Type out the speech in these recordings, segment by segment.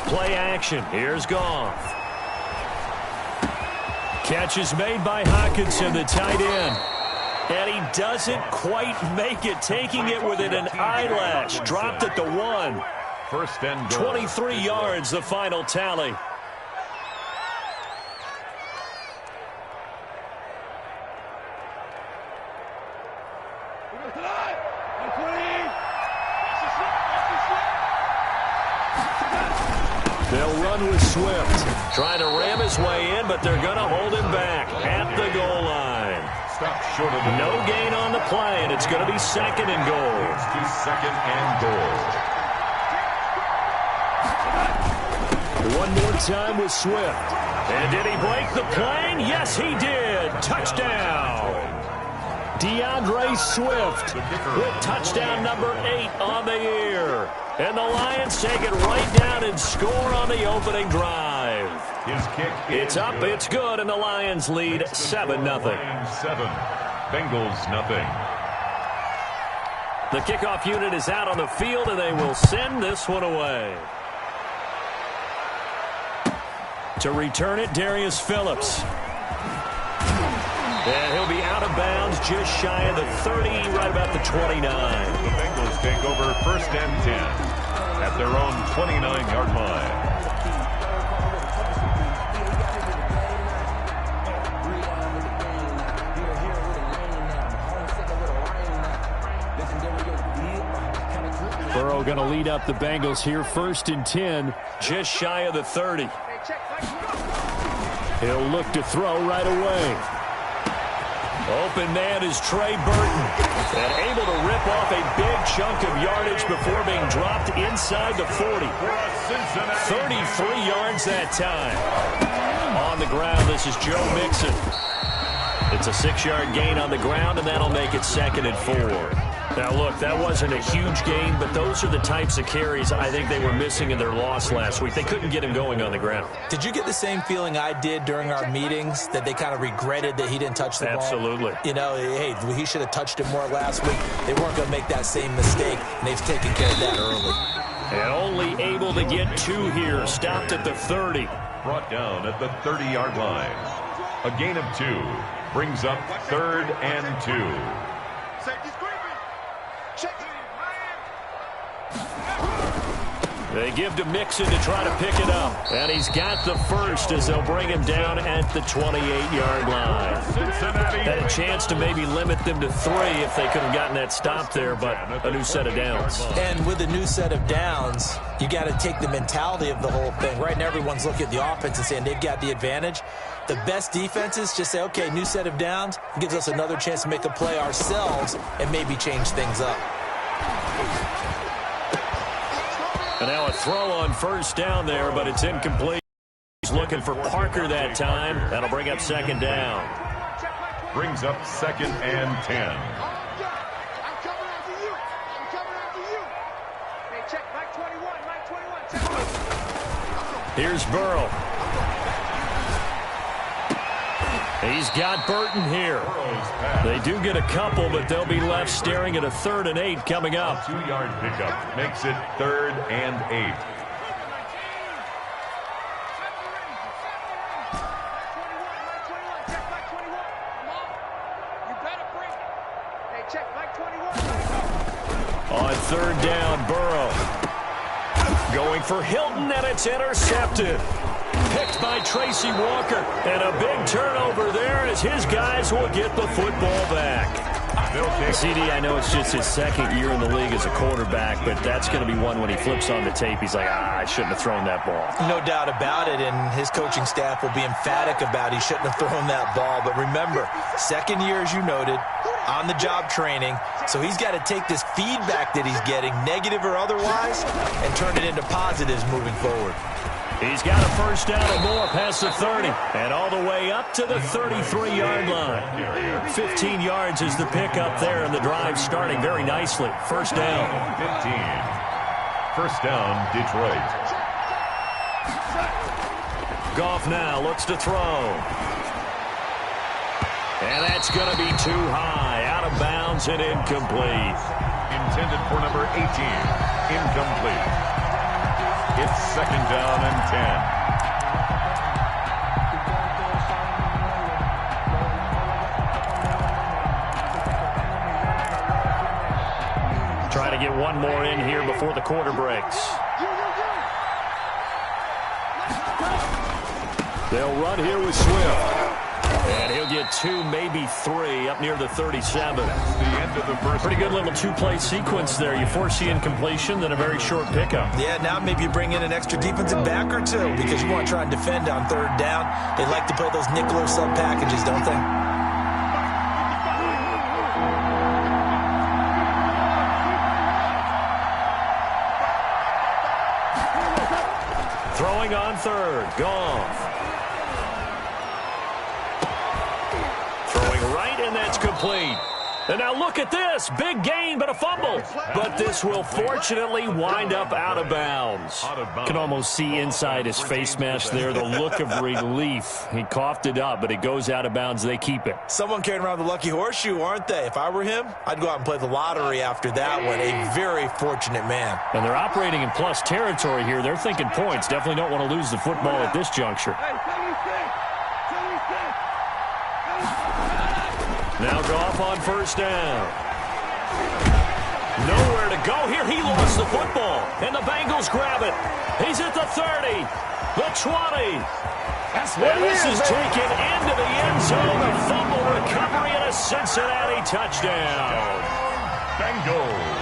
Play action. Here's Goff. Catch is made by Hawkinson, the tight end. And he doesn't quite make it, taking it within an eyelash. Dropped at the 1. First and goal. 23 yards, the final tally. They'll run with Swift. Trying to ram his way in, but they're going to hold him back at the goal line. Stop short of the no gain on the play, and it's going to be second and goal. It's to second and goal. One more time with Swift. And did he break the plane? Yes, he did. Touchdown. DeAndre Swift with touchdown number 8 on the year. And the Lions take it right down and score on the opening drive. His kick it's up, good. It's good, and the Lions lead 7-0. 7. Bengals nothing. The kickoff unit is out on the field, and they will send this one away. To return it, Darius Phillips. And he'll be out of bounds just shy of the 30, right about the 29. The Bengals take over first and 10 at their own 29-yard line. Burrow going to lead up the Bengals here, first and 10, just shy of the 30. He'll look to throw right away. Open man is Trey Burton. And able to rip off a big chunk of yardage before being dropped inside the 40. 33 yards that time. On the ground, this is Joe Mixon. It's a 6-yard gain on the ground, and that'll make it second and 4. Now, look, that wasn't a huge gain, but those are the types of carries I think they were missing in their loss last week. They couldn't get him going on the ground. Did you get the same feeling I did during our meetings, that they kind of regretted that he didn't touch the ball? Absolutely. You know, hey, he should have touched it more last week. They weren't going to make that same mistake, and they've taken care of that early. And only able to get 2 here. Stopped at the 30. Brought down at the 30-yard line. A gain of 2 brings up third and 2. They give to Mixon to try to pick it up. And he's got the first as they'll bring him down at the 28-yard line. Had a chance to maybe limit them to 3 if they could have gotten that stop there, but a new set of downs. And with a new set of downs, you got to take the mentality of the whole thing. Right now, everyone's looking at the offense and saying they've got the advantage. The best defenses just say, okay, new set of downs. It gives us another chance to make a play ourselves and maybe change things up. And now a throw on first down there, but it's incomplete. He's looking for Parker that time. That'll bring up second down. Brings up second and 10. Here's Burrow. He's got Burton here. They do get a couple, but they'll be left staring at a 3rd and 8 coming up. 2-yard pickup makes it 3rd and 8. On 3rd down, Burrow. Going for Hilton, and it's intercepted. Picked by Tracy Walker, and a big turnover there as his guys will get the football back. CD, I know it's just his 2nd year in the league as a quarterback, but that's going to be one when he flips on the tape. He's like, I shouldn't have thrown that ball. No doubt about it, and his coaching staff will be emphatic about he shouldn't have thrown that ball. But remember, 2nd year, as you noted, on-the-job training, so he's got to take this feedback that he's getting, negative or otherwise, and turn it into positives moving forward. He's got a first down and more past the 30. And all the way up to the 33-yard line. 15 yards is the pickup there, and the drive starting very nicely. First down. 15. First down, Detroit. Goff now looks to throw. And that's going to be too high. Out of bounds and incomplete. Intended for number 18. Incomplete. It's second down and 10. Trying to get one more in here before the quarter breaks. They'll run here with Swift. And he'll get 2, maybe 3 up near the 37. The end of the first. Pretty good little two-play sequence there. You force the incompletion, then a very short pickup. Yeah, now maybe you bring in an extra defensive back or two because you want to try and defend on third down. They like to play those nickel or sub packages, don't they? Throwing on third. Goff. Throwing right, and that's complete. And now look at this. Big gain, but a fumble. But this will fortunately wind up out of bounds. Can almost see inside his face mask there the look of relief. He coughed it up, but it goes out of bounds. They keep it. Someone carrying around the lucky horseshoe, aren't they? If I were him, I'd go out and play the lottery after that one. A very fortunate man. And they're operating in plus territory here. They're thinking points. Definitely don't want to lose the football at this juncture. Now Goff on first down. Nowhere to go here. He lost the football. And the Bengals grab it. He's at the 30. The 20. And this is taken into the end zone. A fumble recovery and a Cincinnati touchdown. Bengals.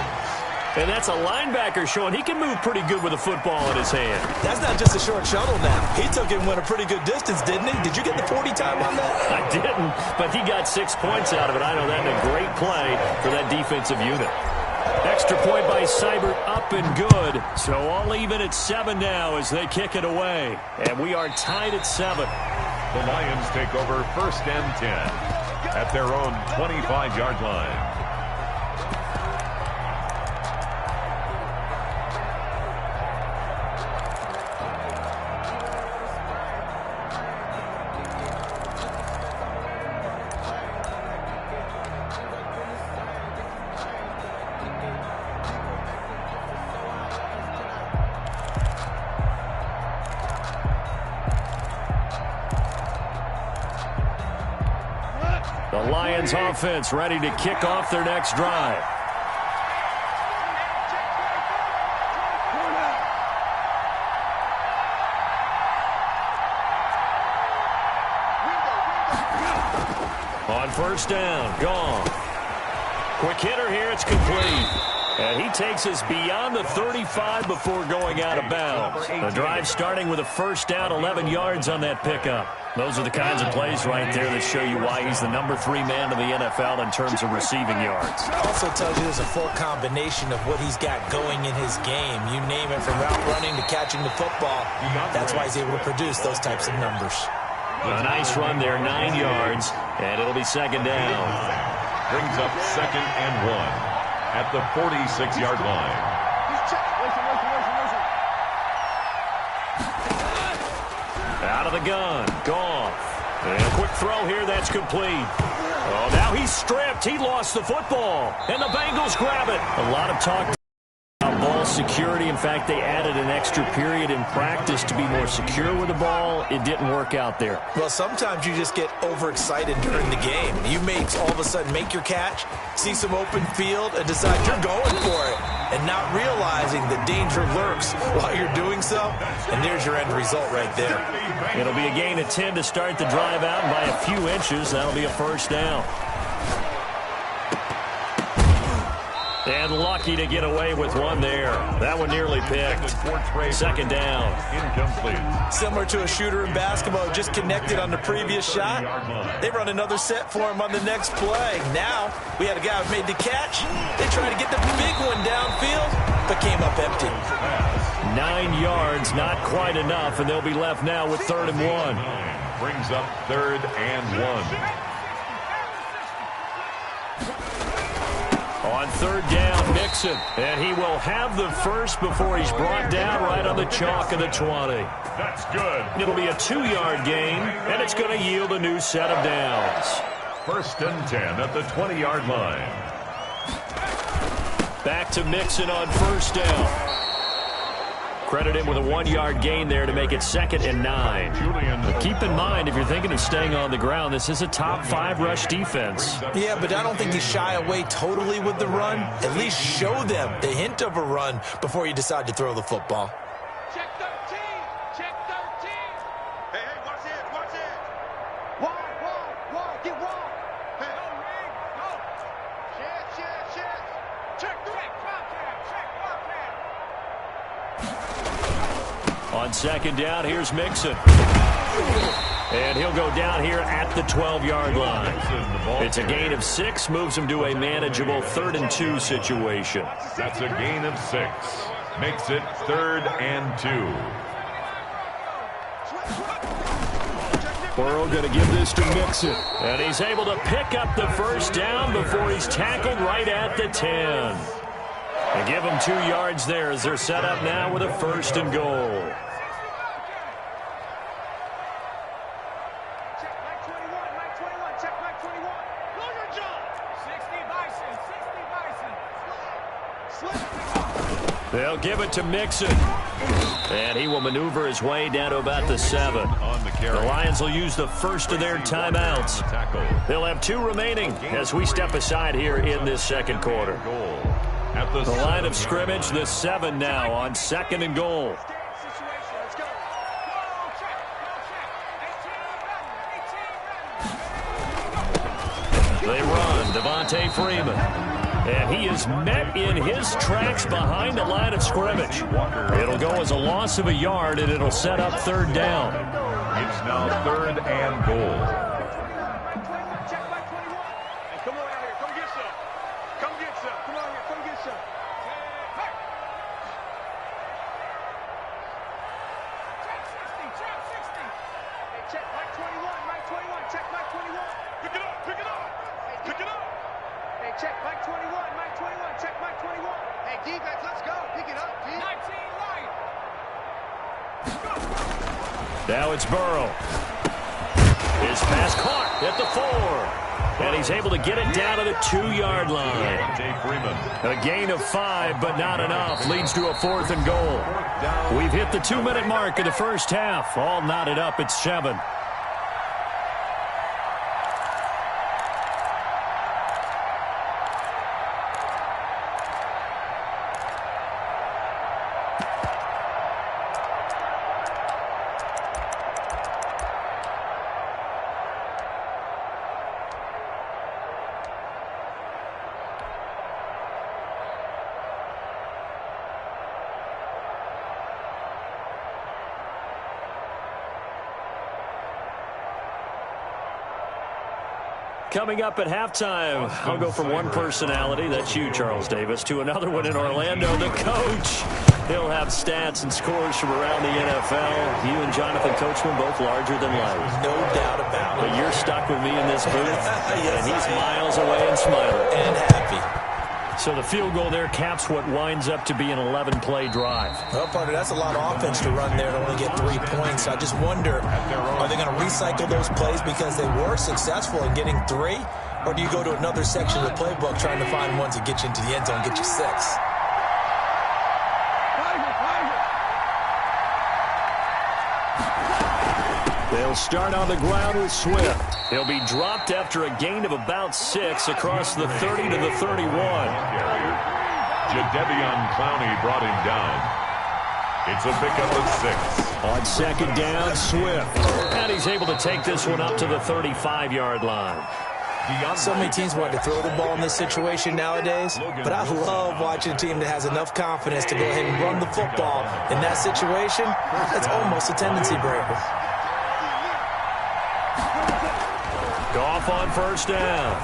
And that's a linebacker showing he can move pretty good with a football in his hand. That's not just a short shuttle now. He took it and went a pretty good distance, didn't he? Did you get the 40 time on that? I didn't, but he got 6 points out of it. I know that in a great play for that defensive unit. Extra point by Seibert, up and good. So all even at 7 now as they kick it away. And we are tied at 7. The Lions take over first and 10 at their own 25-yard line. The Lions offense ready to kick off their next drive. On first down, Goff. Quick hitter here, it's complete. And he takes us beyond the 35 before going out of bounds. The drive starting with a first down, 11 yards on that pickup. Those are the kinds of plays right there that show you why he's the number 3 man in the NFL in terms of receiving yards. Also tells you there's a full combination of what he's got going in his game. You name it, from route running to catching the football. That's why he's able to produce those types of numbers. A nice run there, 9 yards, and it'll be second down. Brings up second and 1 at the 46-yard line. Out of the gun, Goff. And a quick throw here, that's complete. Oh, now he's stripped. He lost the football. And the Bengals grab it. A lot of talk about ball security. In fact, they added an extra period in practice to be more secure with the ball. It didn't work out there. Well, sometimes you just get overexcited during the game. You may all of a sudden make your catch, see some open field, and decide you're going for it, and not realizing the danger lurks while you're doing so. And there's your end result right there. It'll be a gain of 10 to start the drive out, and by a few inches, that'll be a first down. And lucky to get away with one there. That one nearly picked. Second down. Incomplete. Similar to a shooter in basketball, just connected on the previous shot. They run another set for him on the next play. Now, we had a guy who made the catch. They tried to get the big one downfield, but came up empty. 9 yards, not quite enough, and they'll be left now with 3rd and 1. Brings up 3rd and 1. On third down, Mixon. And he will have the first before he's brought down right on the chalk of the 20. That's good. It'll be a 2-yard gain, and it's going to yield a new set of downs. 1st and 10 at the 20-yard line. Back to Mixon on first down. Credit him with a 1-yard gain there to make it 2nd and 9. But keep in mind, if you're thinking of staying on the ground, this is a top 5 rush defense. Yeah, but I don't think you shy away totally with the run. At least show them the hint of a run before you decide to throw the football. Check 13. Check 13. Hey, watch it. Watch it. Wall. Get wall. Hey, go, Rig. Go. Shit. Check 3. Check Wildcat. On 2nd down, here's Mixon. And he'll go down here at the 12-yard line. It's a gain of 6, moves him to a manageable 3rd and 2 situation. That's a gain of 6. Makes it 3rd and 2. Burrow going to give this to Mixon. And he's able to pick up the first down before he's tackled right at the 10. And give them 2 yards there as they're set up now with a 1st and goal. Check Mike 21. Check Mike 21. Longer jump. 60 Bison. Slip. They'll give it to Mixon. And he will maneuver his way down to about the 7. The Lions will use the first of their timeouts. They'll have 2 remaining as we step aside here in this 2nd quarter. At The line of scrimmage, the 7 now on 2nd and goal. They run, Devontae Freeman. And he is met in his tracks behind the line of scrimmage. It'll go as a loss of a yard, and it'll set up 3rd down. It's now 3rd and goal. Now it's Burrow. His pass caught at the 4. And he's able to get it down to the 2-yard line. A gain of 5, but not enough. Leads to a 4th and goal. We've hit the 2-minute mark of the first half. All knotted up at 7. Coming up at halftime, I'll go from one personality, that's you, Charles Davis, to another one in Orlando, the coach. He'll have stats and scores from around the NFL. You and Jonathan Coachman both larger than life. No doubt about it. But you're stuck with me in this booth, Yes, and he's miles away and smiling. And happy. So the field goal there caps what winds up to be an 11-play drive. Well, partner, that's a lot of offense to run there to only get 3 points. I just wonder, are they going to recycle those plays because they were successful in getting 3? Or do you go to another section of the playbook trying to find ones that get you into the end zone and get you 6? They'll start on the ground with Swift. He'll be dropped after a gain of about 6 across the 30 to the 31. Jadeveon Clowney brought him down. It's a pickup of 6. On second down, Swift. And he's able to take this one up to the 35-yard line. So many teams want to throw the ball in this situation nowadays, but I love watching a team that has enough confidence to go ahead and run the football. In that situation, that's almost a tendency breaker. Goff on first down.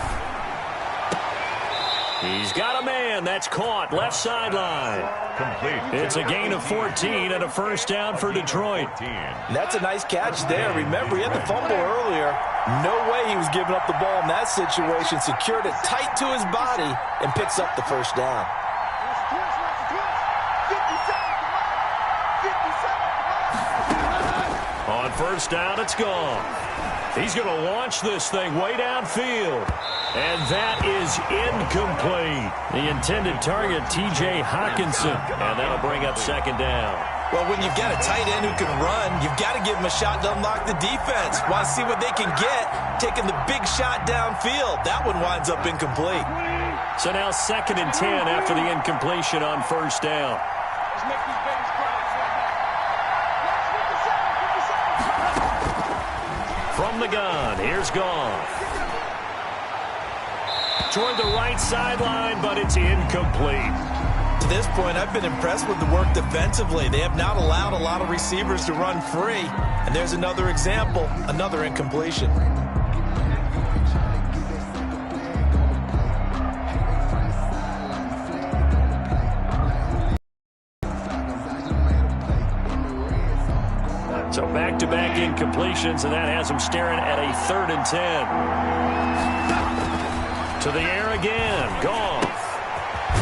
He's got a man. That's caught. Left sideline. Complete. It's a gain of 14 and a first down for Detroit. And that's a nice catch there. Remember, he had the fumble earlier. No way he was giving up the ball in that situation. Secured it tight to his body and picks up the first down. On first down, it's gone. He's going to launch this thing way downfield. And that is incomplete. The intended target, T.J. Hawkinson. And that'll bring up second down. Well, when you've got a tight end who can run, you've got to give him a shot to unlock the defense. Want to see what they can get, taking the big shot downfield. That one winds up incomplete. So now 2nd and 10 after the incompletion on first down. From the gun, here's Goff. Toward the right sideline, but it's incomplete. To this point, I've been impressed with the work defensively. They have not allowed a lot of receivers to run free. And there's another example, another incompletion. So back-to-back incompletions, and that has him staring at a 3rd and 10. To the air again. Goff.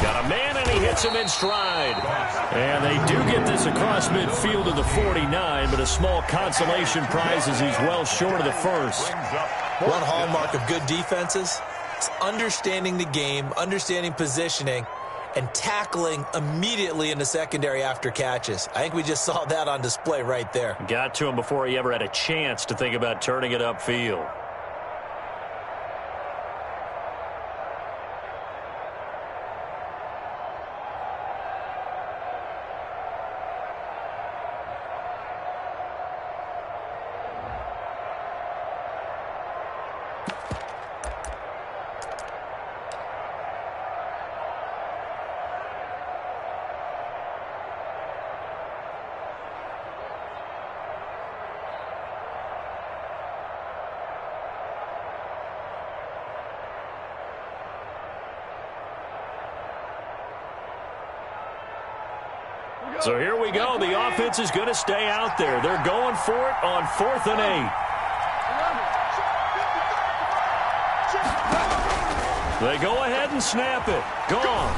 Got a man, and he hits him in stride. And they do get this across midfield to the 49, but a small consolation prize as he's well short of the first. One hallmark of good defenses is understanding the game, understanding positioning, and tackling immediately in the secondary after catches. I think we just saw that on display right there. Got to him before he ever had a chance to think about turning it upfield. So here we go. The offense is going to stay out there. They're going for it on 4th and 8. They go ahead and snap it. Goff.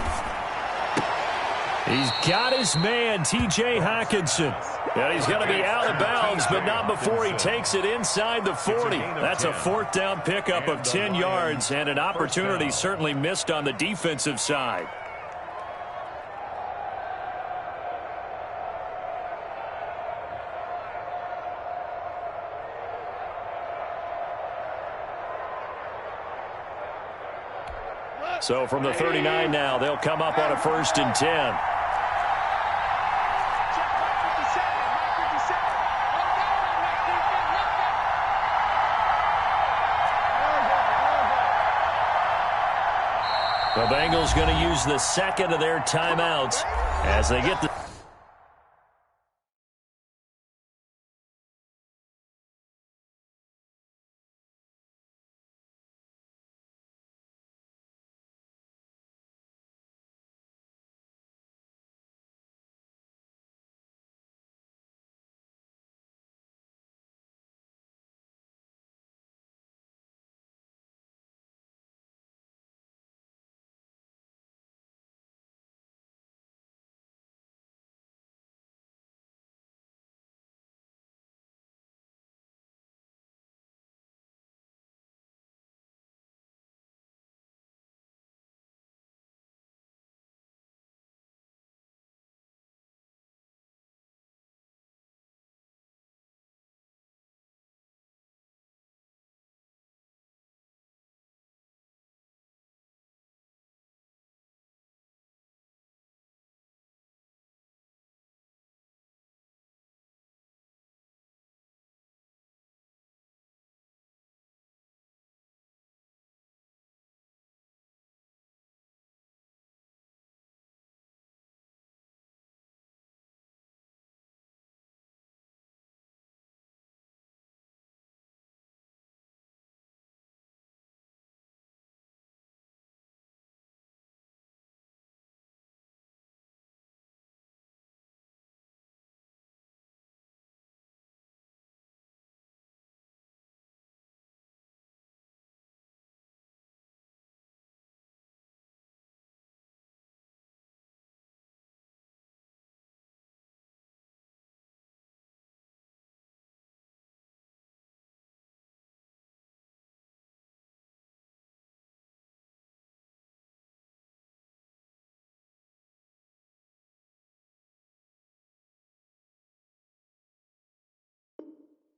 He's got his man, T.J. Hawkinson. And he's going to be out of bounds, but not before he takes it inside the 40. That's a 4th down pickup of 10 yards and an opportunity certainly missed on the defensive side. So from the 39 now, they'll come up on a 1st and 10. The Bengals going to use the 2nd of their timeouts as they get the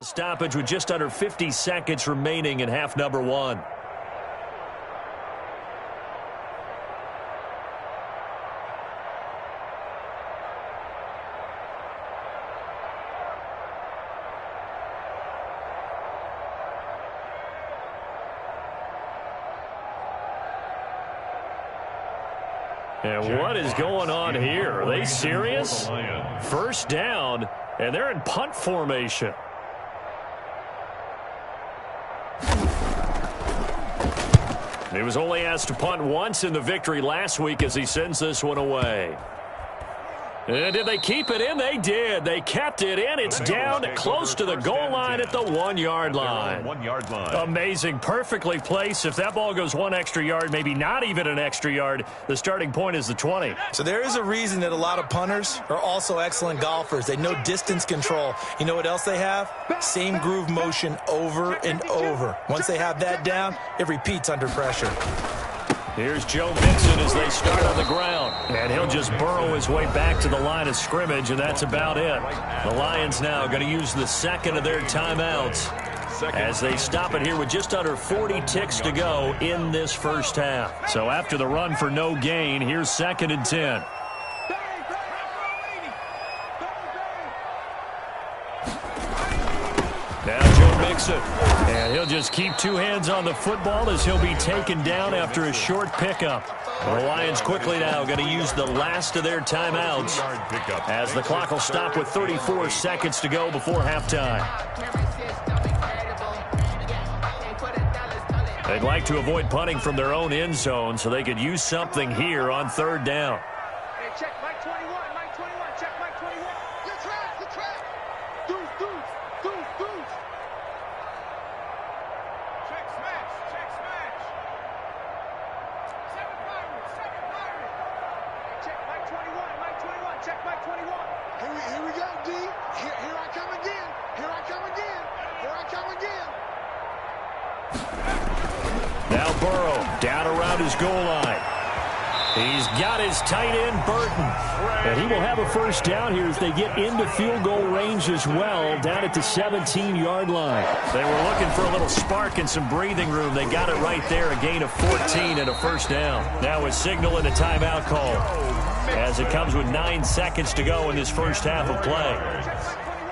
stoppage with just under 50 seconds remaining in half number one. And what is going on here? Are they serious? First down, and they're in punt formation. He was only asked to punt once in the victory last week as he sends this one away. And did they keep it in? They did. They kept it in. It's down close to the goal line at the 1-yard line. 1-yard line. Amazing. Perfectly placed. If that ball goes 1 extra yard, maybe not even an extra yard, the starting point is the 20. So there is a reason that a lot of punters are also excellent golfers. They know distance control. You know what else they have? Same groove motion over and over. Once they have that down, it repeats under pressure. Here's Joe Mixon as they start on the ground. And he'll just burrow his way back to the line of scrimmage, and that's about it. The Lions now going to use the second of their timeouts as they stop it here with just under 40 ticks to go in this first half. So after the run for no gain, here's 2nd and 10. Now Joe Mixon. And he'll just keep two hands on the football as he'll be taken down after a short pickup. The Lions quickly now going to use the last of their timeouts as the clock will stop with 34 seconds to go before halftime. They'd like to avoid punting from their own end zone so they could use something here on 3rd down. Hey, check Mike 21, Mike 21, check Mike 21. Good track, good track. Deuce, deuce, deuce, deuce. Check smash, check smash. 7 Pirates, 7 Pirates. Hey, check Mike 21, Mike 21, check Mike 21. Here we go, D. Here I come again. Here I come again. Here I come again. Now Burrow down around his goal line. He's got his tight end, Burton. And he will have a first down here as they get into field goal range as well, down at the 17-yard line. They were looking for a little spark and some breathing room. They got it right there, a gain of 14 and a first down. Now a signal and a timeout call as it comes with 9 seconds to go in this first half of play.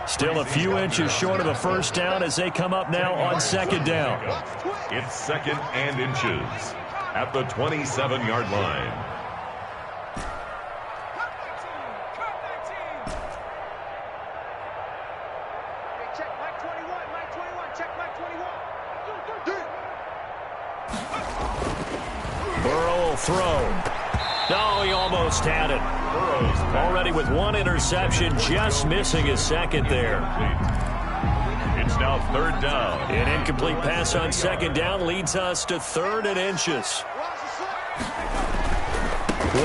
Still a few inches short of a first down as they come up now on 2nd down. It's 2nd and inches at the 27-yard line. Check Mike 21, Mike 21, check Mike 21. Burrow will throw. No, he almost had it. Already with 1 interception, just missing his 2nd there. It's now 3rd down. An incomplete pass on 2nd down leads us to 3rd and inches.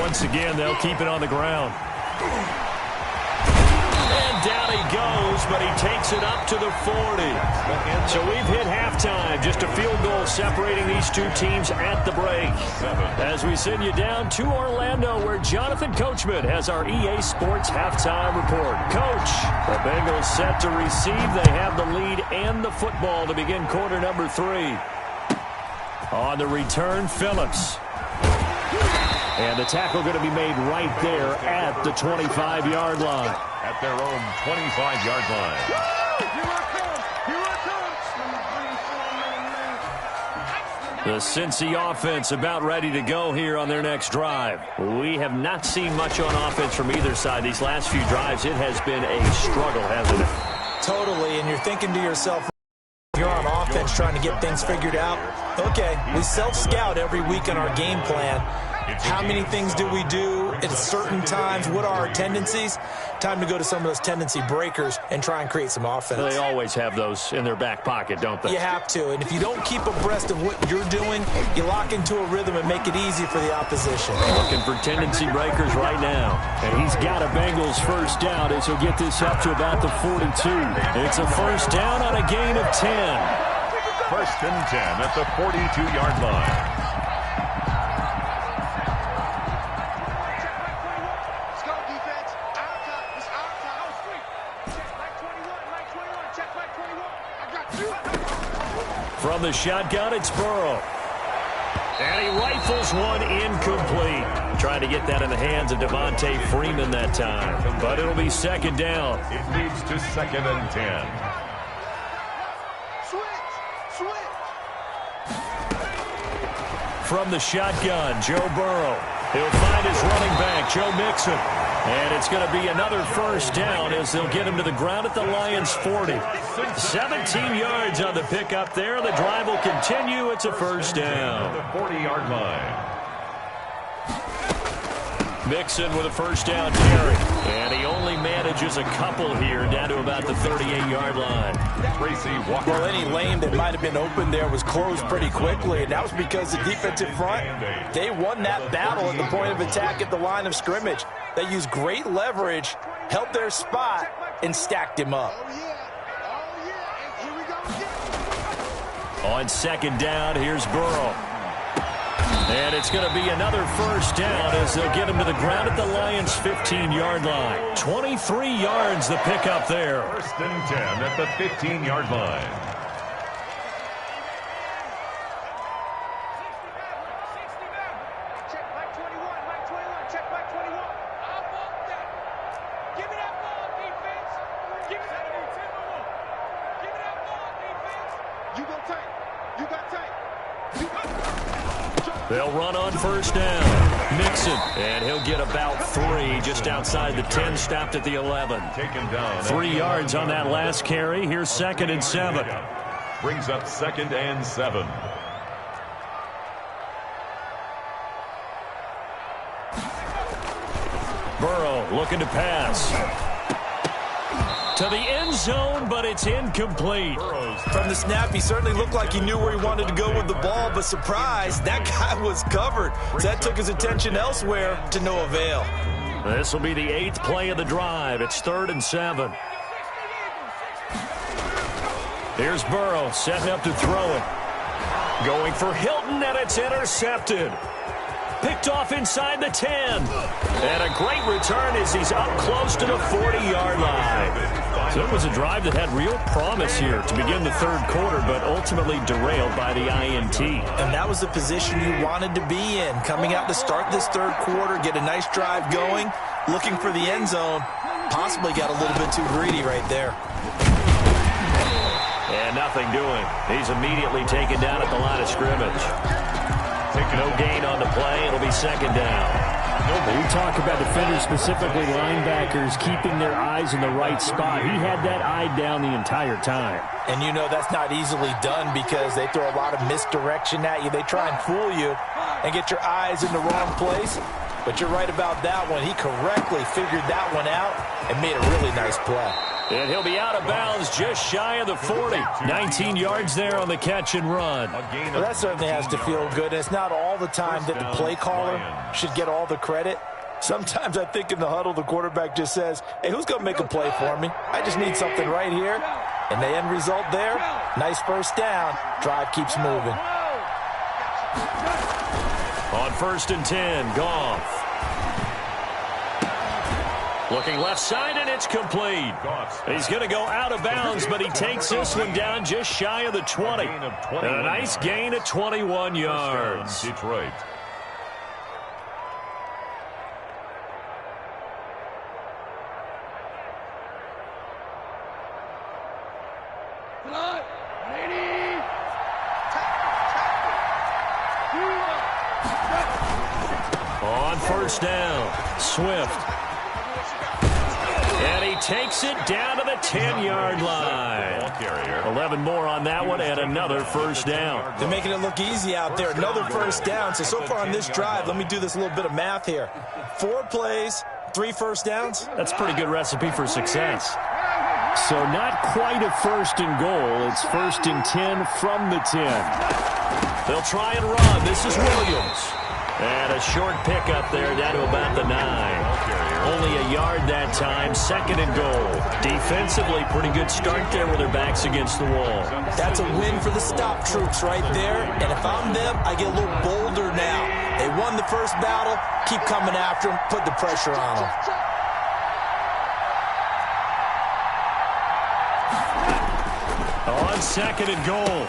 Once again, they'll keep it on the ground. And down he goes, but he takes it up to the 40. So we've hit halftime. Just a field goal separating these two teams at the break. As we send you down to Orlando, where Jonathan Coachman has our EA Sports halftime report. Coach, the Bengals set to receive. They have the lead and the football to begin quarter number 3. On the return, Phillips. And the tackle going to be made right there at the 25-yard line. At their own 25-yard line. The Cincy offense about ready to go here on their next drive. We have not seen much on offense from either side these last few drives. It has been a struggle, hasn't it? Totally, and you're thinking to yourself, you're on offense trying to get things figured out. Okay, we self-scout every week on our game plan. How many things do we do at certain times? What are our tendencies? Time to go to some of those tendency breakers and try and create some offense. They always have those in their back pocket, don't they? You have to, and if you don't keep abreast of what you're doing, you lock into a rhythm and make it easy for the opposition. Looking for tendency breakers right now. And he's got a Bengals first down as he'll get this up to about the 42. It's a first down on a gain of 10. 1st and 10 at the 42-yard line. From the shotgun, it's Burrow. And he rifles one incomplete. Trying to get that in the hands of Devontae Freeman that time. But it'll be second down. It leads to 2nd and 10. From the shotgun, Joe Burrow. He'll find his running back, Joe Mixon. And it's going to be another first down as they'll get him to the ground at the Lions' 40. 17 yards on the pickup there. The drive will continue. It's a first down. The 40-yard line. Mixon with a first down carry. And he only manages a couple here down to about the 38-yard line. Tracy Walker. Well, any lane that might have been open there was closed pretty quickly, and that was because the defensive front, they won that battle at the point of attack at the line of scrimmage. They used great leverage, held their spot, and stacked him up. On second down, here's Burrow. And it's going to be another first down as they'll get him to the ground at the Lions' 15-yard line. 23 yards the pickup there. 1st and 10 at the 15-yard line. They'll run on first down. Mixon, and he'll get about 3 just outside the 10, stopped at the 11. Taken down. 3 yards on that last carry. Here's 2nd and 7. Brings up 2nd and 7. Burrow looking to pass. To the end zone, but it's incomplete. From the snap, he certainly looked like he knew where he wanted to go with the ball, but surprise, that guy was covered. So that took his attention elsewhere to no avail. This will be the 8th play of the drive. It's 3rd and 7. Here's Burrow setting up to throw it. Going for Hilton, and it's intercepted. Picked off inside the 10. And a great return as he's up close to the 40-yard line. So it was a drive that had real promise here to begin the 3rd quarter, but ultimately derailed by the INT. And that was the position you wanted to be in. Coming out to start this 3rd quarter, get a nice drive going, looking for the end zone. Possibly got a little bit too greedy right there. And nothing doing. He's immediately taken down at the line of scrimmage. No gain on the play. It'll be 2nd down. We talk about defenders, specifically linebackers, keeping their eyes in the right spot. He had that eye down the entire time. And you know that's not easily done because they throw a lot of misdirection at you. They try and fool you and get your eyes in the wrong place. But you're right about that one. He correctly figured that one out and made a really nice play. And he'll be out of bounds just shy of the 40. 19 yards there on the catch and run. Well, that certainly has to feel good. And it's not all the time that the play caller should get all the credit. Sometimes I think in the huddle, the quarterback just says, hey, who's going to make a play for me? I just need something right here. And the end result there, nice first down. Drive keeps moving. On 1st and 10, Goff. Looking left side, and it's complete. He's going to go out of bounds, but he takes this one down just shy of the 20. And a nice gain of 21 yards. Detroit. On first down, Swift. And he takes it down to the 10-yard line. 11 more on that one and another first down. They're making it look easy out there. Another first down. So far on this drive, let me do this little bit of math here. 4 plays, 3 first downs. That's a pretty good recipe for success. So not quite a 1st and goal. It's 1st and 10 from the 10. They'll try and run. This is Williams. And a short pickup there down to about the 9. Only a yard that time, 2nd and goal. Defensively, pretty good start there with their backs against the wall. That's a win for the stop troops right there. And if I'm them, I get a little bolder now. They won the first battle. Keep coming after them. Put the pressure on them. On 2nd and goal.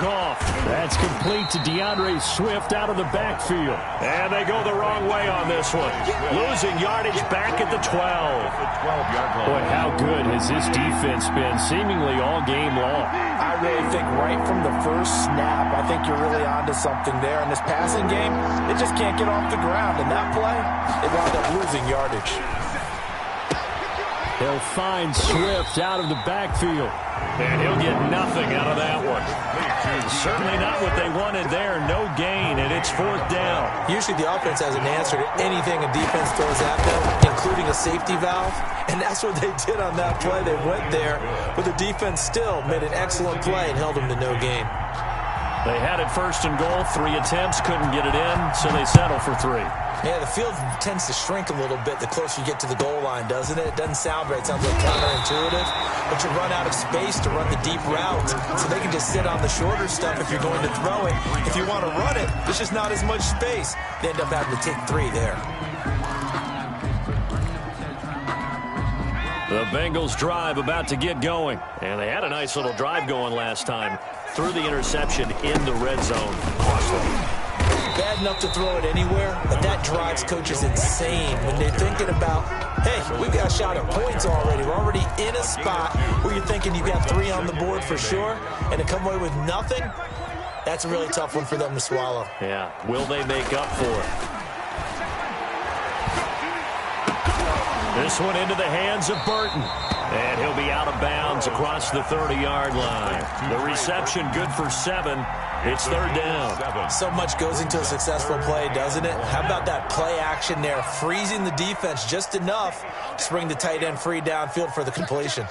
Goff. That's complete to DeAndre Swift out of the backfield. And they go the wrong way on this one. Losing yardage back at the 12. Boy, how good has this defense been seemingly all game long? I really think right from the first snap, I think you're really onto something there. In this passing game, it just can't get off the ground. And that play, it wound up losing yardage. They'll find Swift out of the backfield. And he'll get nothing out of that one. Certainly not what they wanted there. No gain, and it's 4th down. Usually the offense has an answer to anything a defense throws at them, including a safety valve. And that's what they did on that play. They went there, but the defense still made an excellent play and held them to no gain. They had it 1st and goal. 3 attempts, couldn't get it in, so they settle for 3. Yeah, the field tends to shrink a little bit the closer you get to the goal line, doesn't it? It doesn't sound right. It sounds like counterintuitive. But you run out of space to run the deep routes, so they can just sit on the shorter stuff if you're going to throw it. If you want to run it, there's just not as much space. They end up having to take 3 there. The Bengals drive about to get going. And they had a nice little drive going last time. Threw the interception in the red zone. Bad enough to throw it anywhere, but that drives coaches insane when they're thinking about, hey, we've got a shot at points already. We're already in a spot where you're thinking you've got 3 on the board for sure, and to come away with nothing, that's a really tough one for them to swallow. Yeah, will they make up for it? This one into the hands of Burton. And he'll be out of bounds across the 30-yard line. The reception good for 7. It's 3rd down. So much goes into a successful play, doesn't it? How about that play action there, freezing the defense just enough to bring the tight end free downfield for the completion.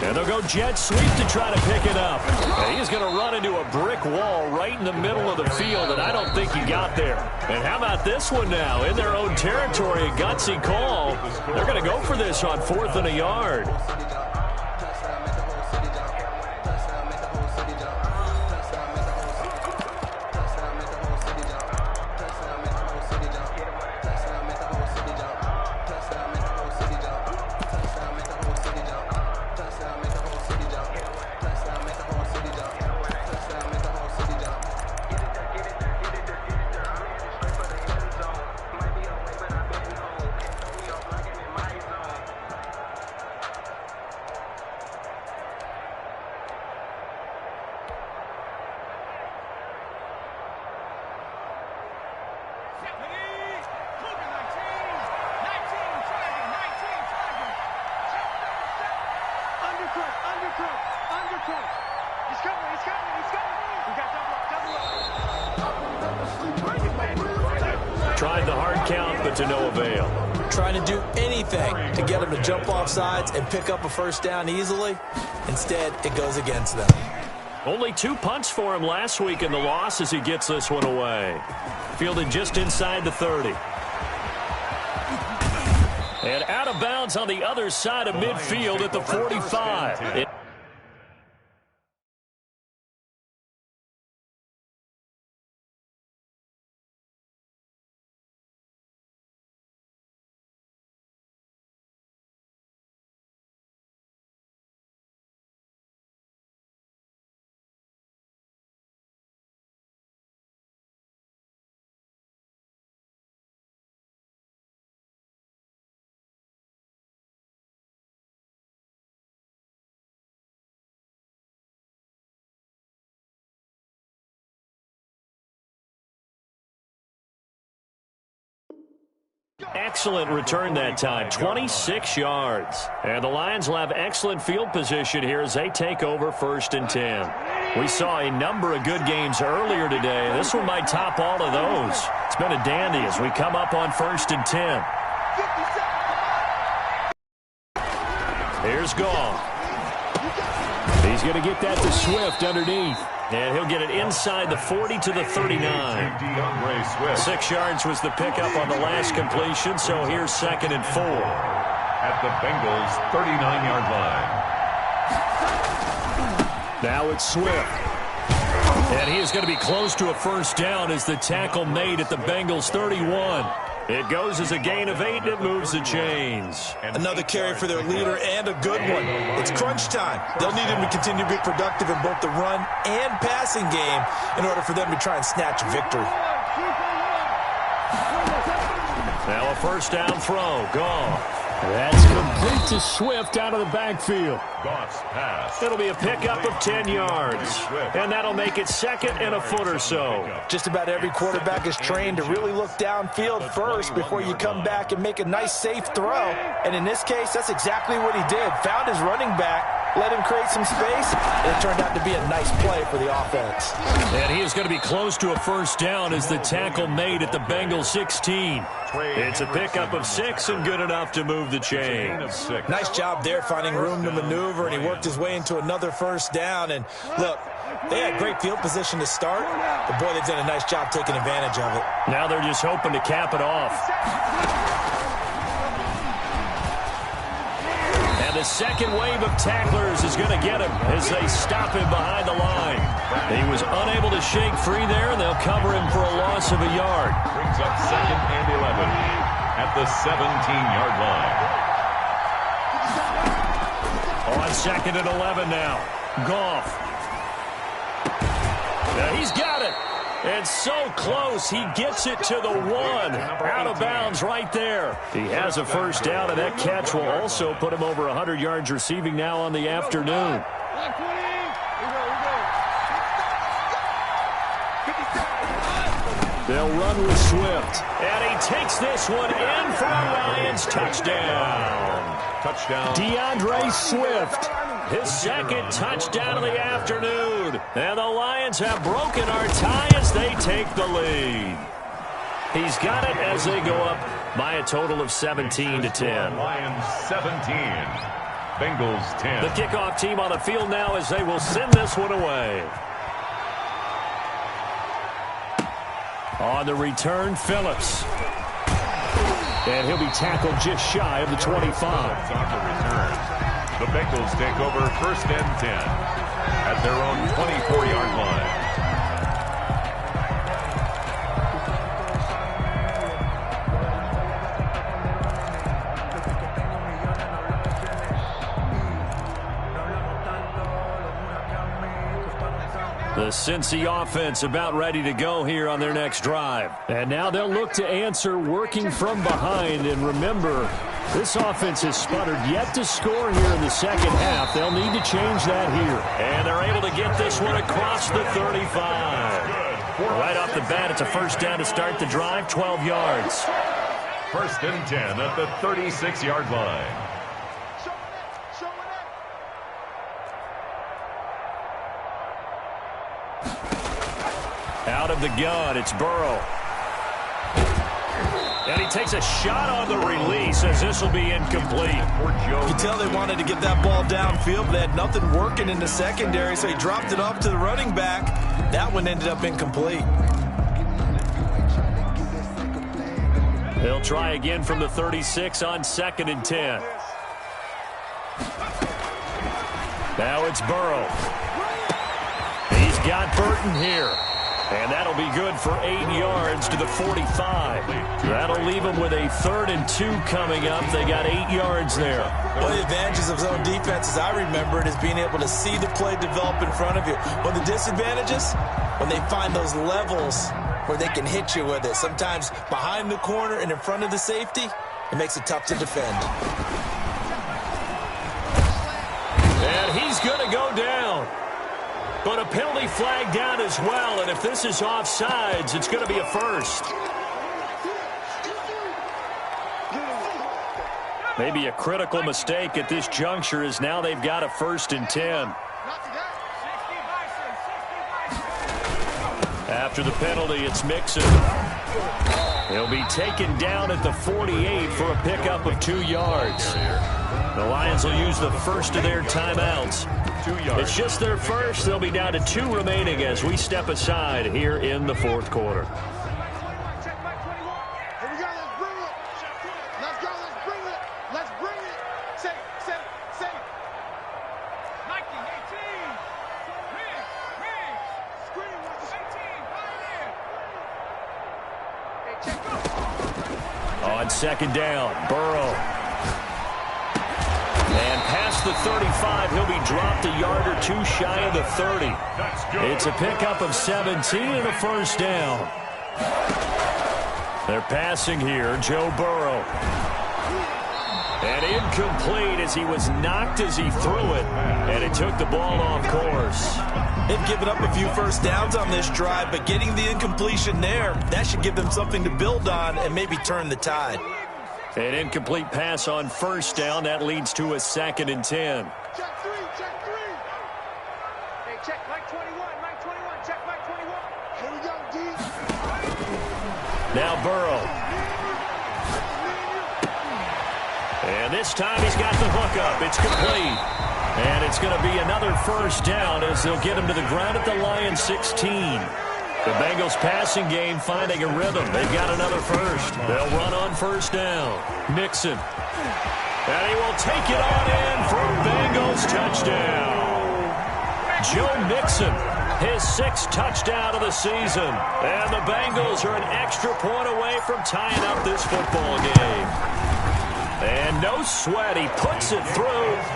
And they'll go jet sweep to try to pick it up. And he's going to run into a brick wall right in the middle of the field, and I don't think he got there. And how about this one now? In their own territory, a gutsy call. They're going to go for this on 4th and a yard. Tried the hard count, but to no avail. Trying to do anything to get them to jump off sides and pick up a 1st down easily. Instead, it goes against them. Only 2 punts for him last week in the loss as he gets this one away. Fielded just inside the 30. And out of bounds on the other side of midfield at the 45. Excellent return that time, 26 yards. And the Lions will have excellent field position here as they take over 1st and 10. We saw a number of good games earlier today. This one might top all of those. It's been a dandy as we come up on 1st and 10. Here's Goff. He's going to get that to Swift underneath. And he'll get it inside the 40 to the 39. 6 yards was the pickup on the last completion, so here's 2nd and 4. At the Bengals' 39-yard line. Now it's Swift. And he is going to be close to a 1st down as the tackle made at the Bengals' 31. It goes as a gain of 8, and it moves the chains. Another carry for their leader, and a good one. It's crunch time. They'll need him to continue to be productive in both the run and passing game in order for them to try and snatch a victory. Now a first down throw. Goff. That's complete to Swift out of the backfield. Goff's pass. It'll be a pickup of 10 yards. And that'll make it 2nd and a foot or so. Just about every quarterback is trained to really look downfield first before you come back and make a nice, safe throw. And in this case, that's exactly what he did. Found his running back, let him create some space, and it turned out to be a nice play for the offense. And he is going to be close to a first down as the tackle made at the Bengals 16. It's a pickup of 6 and good enough to move the chains. Nice job there finding room to maneuver, and he worked his way into another first down. And look, they had great field position to start, but boy, they've done a nice job taking advantage of it. Now they're just hoping to cap it off. And the second wave of tacklers is going to get him as they stop him behind the line. He was unable to shake free there, and they'll cover him for a loss of a yard. Brings up 2nd and 11 at the 17-yard line. On 2nd and 11 now. Goff. Now he's got it. And so close, he gets it to the 1. Out of bounds right there. He has a first down, and that catch will also put him over 100 yards receiving now on the afternoon. They'll run with Swift. And he takes this one in for a Lions touchdown. Touchdown. DeAndre Swift. His 2nd touchdown of the afternoon. And the Lions have broken our tie as they take the lead. He's got it as they go up by a total of 17-10. Lions 17. Bengals 10. The kickoff team on the field now as they will send this one away. On the return, Phillips. And he'll be tackled just shy of the 25. On the return. The Bengals take over 1st and 10 at their own 24-yard line. The Cincy offense about ready to go here on their next drive. And now they'll look to answer working from behind. And remember, this offense has sputtered yet to score here in the second half. They'll need to change that here. And they're able to get this one across the 35. Right off the bat, it's a first down to start the drive, 12 yards. 1st and 10 at the 36-yard line. Out of the gun, it's Burrow. And he takes a shot on the release as this will be incomplete. You can tell they wanted to get that ball downfield, but they had nothing working in the secondary, so he dropped it off to the running back. That one ended up incomplete. They'll try again from the 36 on 2nd and 10. Now it's Burrow. He's got Burton here. And that'll be good for 8 yards to the 45. That'll leave them with a 3rd and 2 coming up. They got 8 yards there. One of the advantages of zone defense, as I remember it, is being able to see the play develop in front of you. One of the disadvantages, when they find those levels where they can hit you with it. Sometimes behind the corner and in front of the safety, it makes it tough to defend. And he's going to go down. But a penalty flag down as well, and if this is offsides, it's going to be a first. Maybe a critical mistake at this juncture is now they've got a 1st and 10. After the penalty, it's Mixon. He'll be taken down at the 48 for a pickup of 2 yards. The Lions will use the first of their timeouts. 2 yards. It's just their first. They'll be down to 2 remaining as we step aside here in the 4th quarter. second down. Burrow. And past the 35, he'll be dropped a yard or two shy of the 30. It's a pickup of 17 and a first down. They're passing here, Joe Burrow. And incomplete as he was knocked as he threw it, and it took the ball off course. They've given up a few first downs on this drive, but getting the incompletion there, that should give them something to build on and maybe turn the tide. An incomplete pass on first down. That leads to a 2nd and 10. Check three, check three. Hey, check Mike 21, Mike 21, check Mike 21. Here we go, D. Now Burrow. And this time he's got the hookup. It's complete. And it's going to be another first down as they'll get him to the ground at the Lions 16. The Bengals passing game finding a rhythm. They've got another first. They'll run on first down. Mixon. And he will take it on in for a Bengals touchdown. Joe Mixon, his 6th touchdown of the season. And the Bengals are an extra point away from tying up this football game. And no sweat, he puts it through,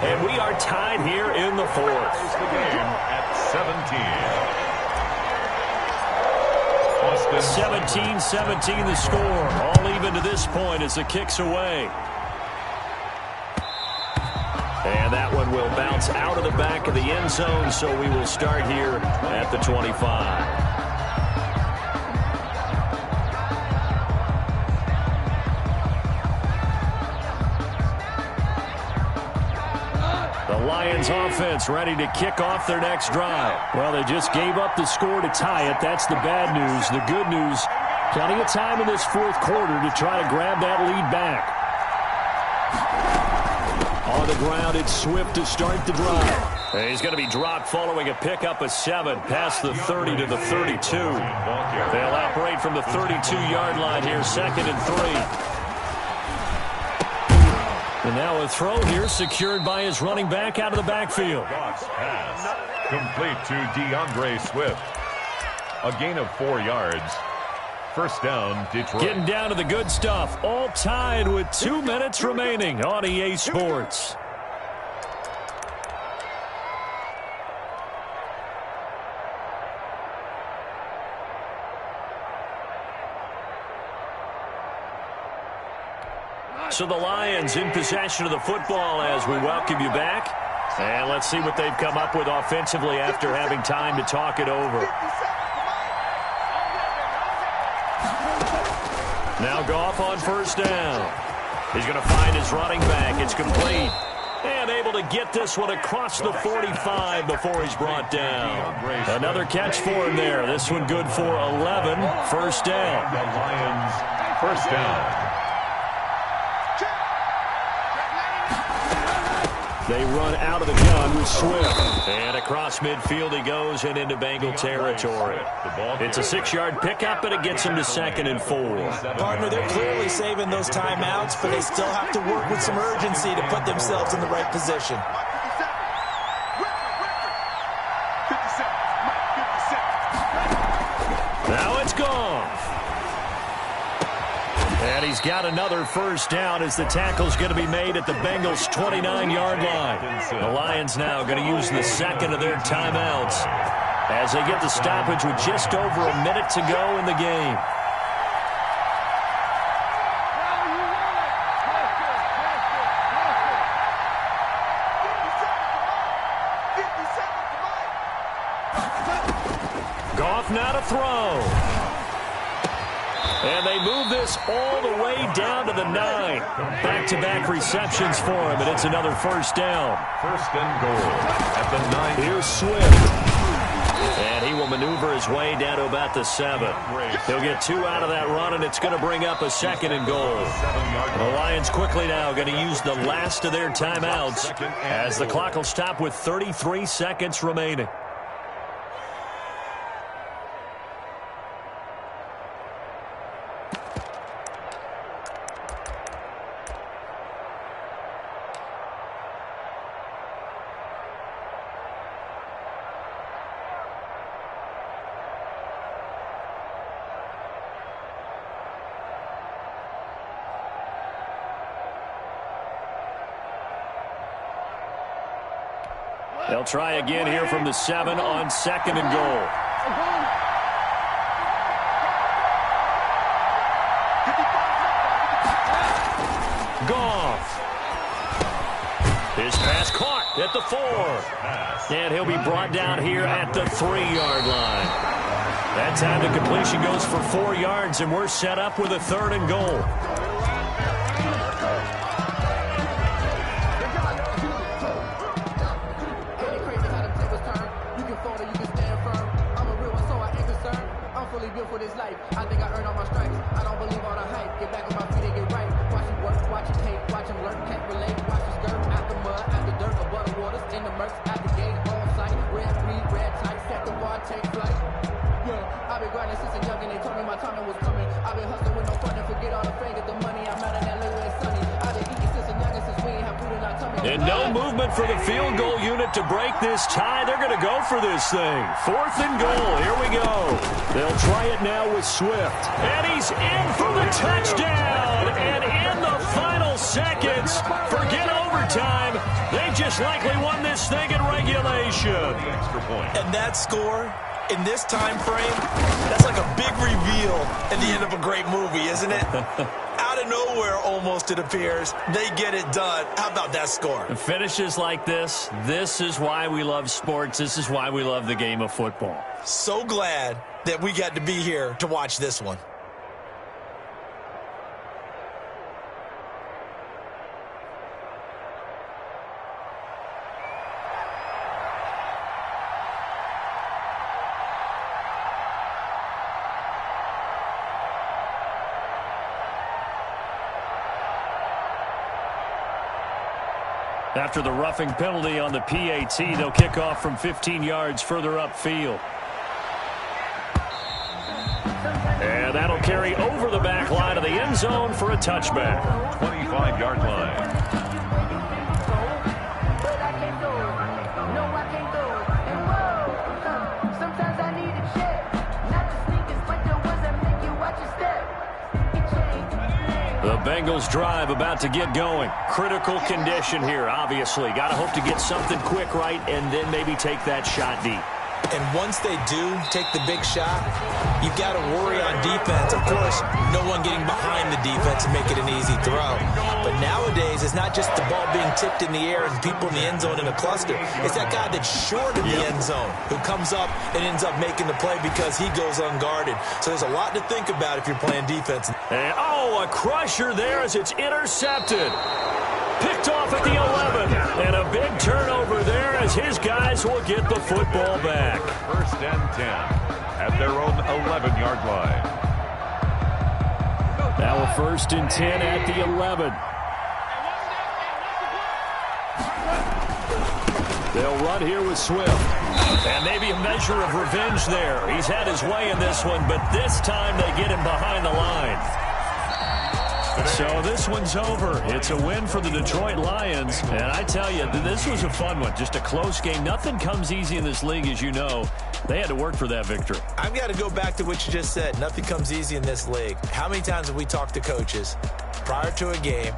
and we are tied here in the 4th. The game at 17. 17-17 the score. All even to this point as the kick's away. And that one will bounce out of the back of the end zone, so we will start here at the 25. Lions offense ready to kick off their next drive. Well, they just gave up the score to tie it. That's the bad news. The good news, plenty of time in this 4th quarter to try to grab that lead back. On the ground, it's Swift to start the drive. And he's going to be dropped following a pickup of 7 past the 30 to the 32. They'll operate from the 32-yard line here, 2nd and 3. And now a throw here secured by his running back out of the backfield. Pass complete to DeAndre Swift. A gain of 4 yards. First down, Detroit. Getting down to the good stuff. All tied with 2 minutes remaining on EA Sports. So the Lions in possession of the football as we welcome you back. And let's see what they've come up with offensively after having time to talk it over. Now Goff on first down. He's going to find his running back. It's complete. And able to get this one across the 45 before he's brought down. Another catch for him there. This one good for 11. First down. The Lions, first down. They run out of the gun with Swift. And across midfield he goes and into Bengal territory. It's a 6-yard pickup, and it gets him to 2nd and 4. Partner, they're clearly saving those timeouts, but they still have to work with some urgency to put themselves in the right position. Now it's gone. And he's got another first down as the tackle's going to be made at the Bengals' 29-yard line. The Lions now going to use the 2nd of their timeouts as they get the stoppage with just over a minute to go in the game. Goff now to throw. And they move this all the way down to the 9. Back-to-back receptions for him, and it's another first down. First and goal at the 9. Here's Swift. And he will maneuver his way down to about the 7. He'll get 2 out of that run, and it's going to bring up a 2nd and goal. The Lions quickly now going to use the last of their timeouts as the clock will stop with 33 seconds remaining. They'll try again here from the 7 on 2nd and goal. Goff. His pass caught at the 4. And he'll be brought down here at the 3-yard line. That time the completion goes for 4 yards, and we're set up with a 3rd and goal. Built for this life. I think I earned all my stripes. I don't believe all the hype. Get back on my feet and get right. Watch him work, watch him hate, watch him learn, can't relate. Watch him skirt out the mud, out the dirt, above the waters, in the murks, out the gate, on sight. Red, green, red tight, set the bar, take flight. Yeah, I've been grinding since a young and they told me my timing was coming. I've been hustling with no fun and forget all the fame, get the money. I'm out in that little and sunny. I've been eating since a young and since we ain't have food in our tummy. And no movement for the field goal unit to break this tie. They're going to go for this thing. 4th and goal. Here we go. They'll try it now with Swift. And he's in for the touchdown. And in the final seconds, forget overtime. They just likely won this thing in regulation. Extra point. And that score in this time frame, that's like a big reveal at the end of a great movie, isn't it? Out of nowhere, almost, it appears. They get it done. How about that score? Finishes like this is why we love sports. This is why we love the game of football. So glad that we got to be here to watch this one. After the roughing penalty on the PAT, they'll kick off from 15 yards further upfield. And that'll carry over the back line of the end zone for a touchback. 25-yard line. The Bengals drive about to get going. Critical condition here, obviously. Got to hope to get something quick right and then maybe take that shot deep. And once they do take the big shot, you've got to worry on defense. Of course, no one getting behind the defense and make it an easy throw. But nowadays, it's not just the ball being tipped in the air and people in the end zone in a cluster. It's that guy that's short of the end zone who comes up and ends up making the play because he goes unguarded. So there's a lot to think about if you're playing defense. And, a crusher there as it's intercepted. Picked off at the 11. And a big turnover there as his guys will get the football back. 1st and 10 at their own 11-yard line. Now a 1st and 10 at the 11. They'll run here with Swift. And maybe a measure of revenge there. He's had his way in this one, but this time they get him behind the line. So this one's over. It's a win for the Detroit Lions. And I tell you, this was a fun one. Just a close game. Nothing comes easy in this league, as you know. They had to work for that victory. I've got to go back to what you just said. Nothing comes easy in this league. How many times have we talked to coaches prior to a game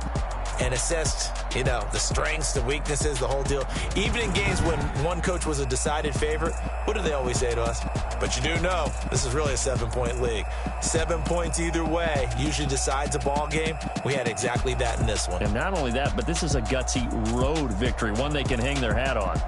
and assessed, the strengths, the weaknesses, the whole deal? Even in games when one coach was a decided favorite, what do they always say to us? But you do know this is really a 7-point league. 7 points either way usually decides a ball game. We had exactly that in this one. And not only that, but this is a gutsy road victory, one they can hang their hat on.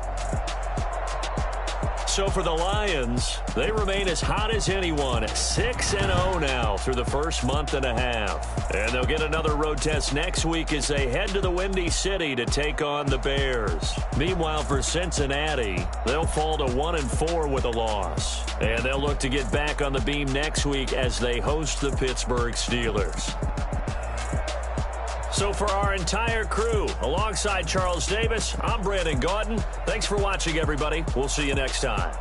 So for the Lions, they remain as hot as anyone, 6-0 now through the first month and a half. And they'll get another road test next week as they head to the Windy City to take on the Bears. Meanwhile, for Cincinnati, they'll fall to 1-4 with a loss. And they'll look to get back on the beam next week as they host the Pittsburgh Steelers. So for our entire crew, alongside Charles Davis, I'm Brandon Gaudin. Thanks for watching, everybody. We'll see you next time.